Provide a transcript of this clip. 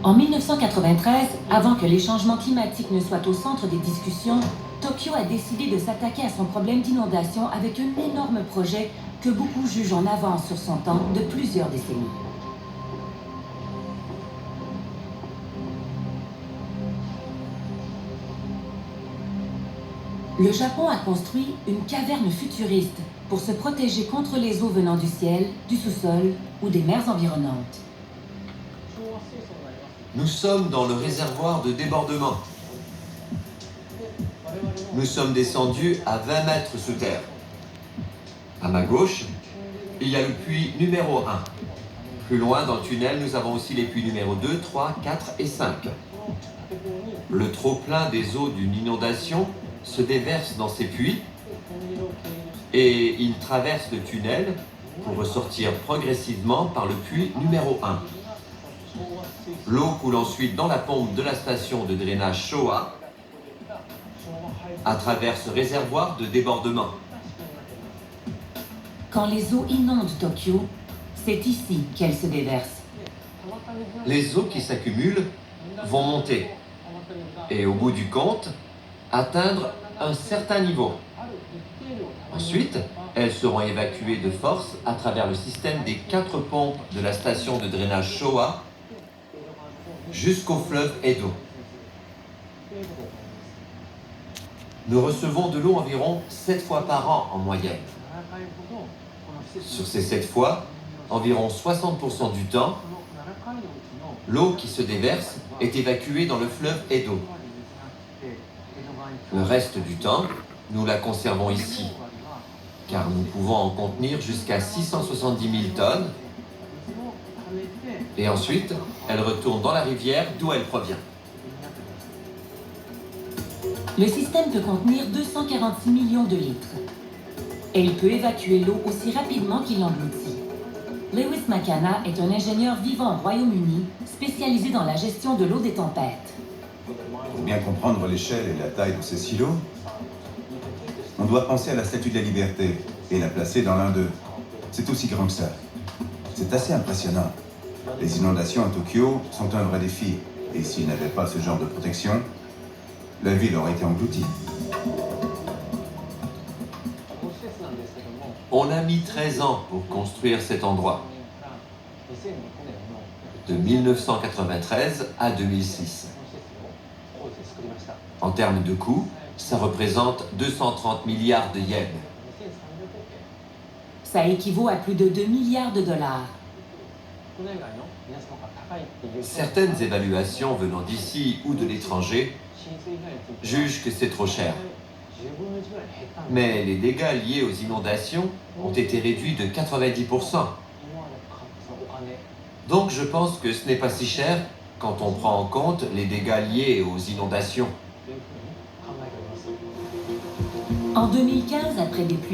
En 1993, avant que les changements climatiques ne soient au centre des discussions, Tokyo a décidé de s'attaquer à son problème d'inondation avec un énorme projet que beaucoup jugent en avance sur son temps de plusieurs décennies. Le Japon a construit une caverne futuriste pour se protéger contre les eaux venant du ciel, du sous-sol ou des mers environnantes. Nous sommes dans le réservoir de débordement. Nous sommes descendus à 20 mètres sous terre. À ma gauche, il y a le puits numéro 1. Plus loin dans le tunnel, nous avons aussi les puits numéro 2, 3, 4 et 5. Le trop-plein des eaux d'une inondation se déverse dans ces puits et il traverse le tunnel pour ressortir progressivement par le puits numéro 1. L'eau coule ensuite dans la pompe de la station de drainage Showa à travers ce réservoir de débordement. Quand les eaux inondent Tokyo, c'est ici qu'elles se déversent. Les eaux qui s'accumulent vont monter et au bout du compte, atteindre un certain niveau. Ensuite, elles seront évacuées de force à travers le système des 4 pompes de la station de drainage Showa jusqu'au fleuve Edo. Nous recevons de l'eau environ 7 fois par an en moyenne. Sur ces 7 fois, environ 60% du temps, l'eau qui se déverse est évacuée dans le fleuve Edo. Le reste du temps, nous la conservons ici, car nous pouvons en contenir jusqu'à 670 000 tonnes. Et ensuite, elle retourne dans la rivière d'où elle provient. Le système peut contenir 246 millions de litres. Et il peut évacuer l'eau aussi rapidement qu'il l'engloutit. Lewis McAna est un ingénieur vivant au Royaume-Uni, spécialisé dans la gestion de l'eau des tempêtes. Pour bien comprendre l'échelle et la taille de ces silos, on doit penser à la Statue de la Liberté et la placer dans l'un d'eux. C'est aussi grand que ça. C'est assez impressionnant. Les inondations à Tokyo sont un vrai défi. Et s'il n'avait pas ce genre de protection, la ville aurait été engloutie. On a mis 13 ans pour construire cet endroit, de 1993 à 2006. En termes de coût, ça représente 230 milliards de yens. Ça équivaut à plus de 2 milliards de dollars. Certaines évaluations venant d'ici ou de l'étranger jugent que c'est trop cher. Mais les dégâts liés aux inondations ont été réduits de 90%. Donc je pense que ce n'est pas si cher quand on prend en compte les dégâts liés aux inondations. En 2015, après des pluies